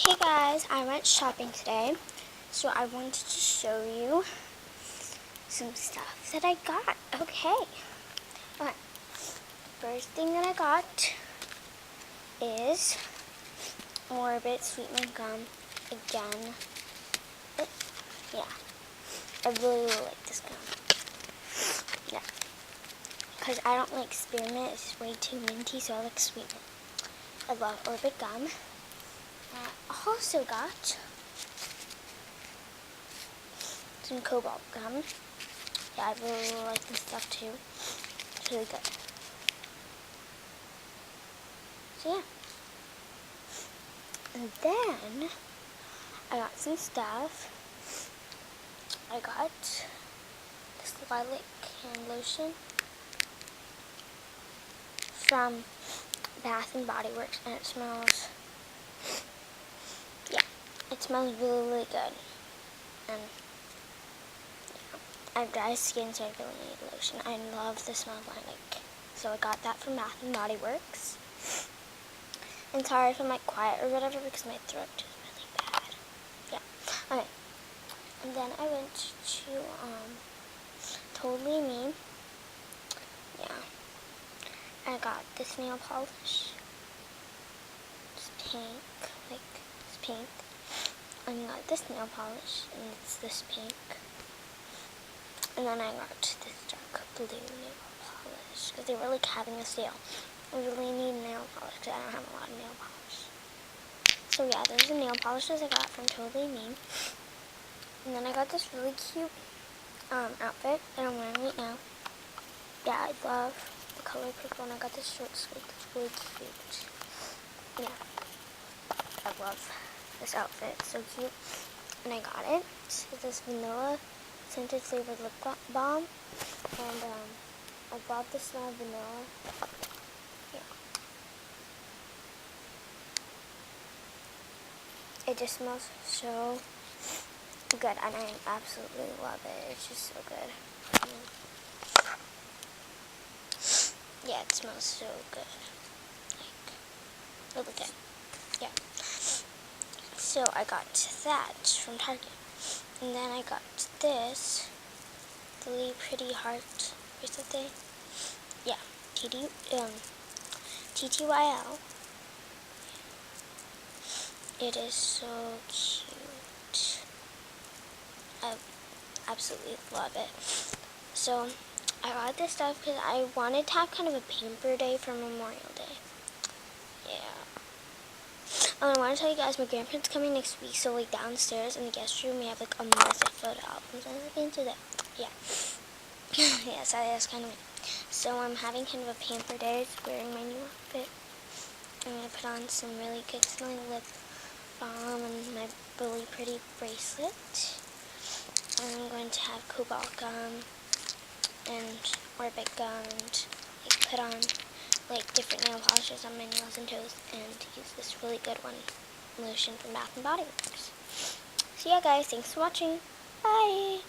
Hey guys, I went shopping today, so I wanted to show you some stuff that I got. Okay. First thing that I got is Orbit Sweet Mint Gum again. Yeah, I really like this gum. Yeah, because I don't like spearmint, it's way too minty, so I like sweet mint. I love Orbit gum. I also got some Cobalt gum. Yeah, I really like this stuff too. It's really good. So yeah. And then I got some stuff. I got this lilac hand lotion from Bath and Body Works, and it smells, yeah, it smells really, really good. And I have dry skin, so I really need lotion. I love the smell of lilac, so I got that from Bath and Body Works. And sorry if I'm like quiet or whatever, because my throat is really bad. Yeah. Okay. And then I went to Totally Me. Yeah. I got this nail polish. It's pink, like it's pink. And I got this nail polish, and it's this pink. And then I got this dark blue nail polish, because they were like having a sale. I really need nail polish, because I don't have a lot of nail polish. So yeah, those are the nail polishes I got from Totally Me. And then I got this really cute outfit that I'm wearing right now. Yeah, I love the color purple, and I got this short skirt that's really cute. Yeah, I love this outfit, it's so cute. And I got it. It's this vanilla scented flavored lip balm, and I love the smell of vanilla. Yeah. It just smells so good, and I absolutely love it. It's just so good. Yeah, it smells so good. Like, really good. Yeah. So I got that from Target. And then I got this really pretty heart bracelet thing. Yeah. TTYL. It is so cute. I absolutely love it. So I got this stuff because I wanted to have kind of a pamper day for Memorial Day. Yeah. I want to tell you guys, my grandparents coming next week, so like downstairs in the guest room we have like a massive photo albums. I was into that. Yeah. Yeah, so that's kind of it. So I'm having kind of a pamper day, wearing my new outfit. I'm going to put on some really good smelling lip balm and my really pretty bracelet. And I'm going to have Cobalt gum and Orbit gum, and like, put on like different nail polishes on my nails and toes, and use this really good one, lotion from Bath and Body Works. So yeah guys, thanks for watching. Bye!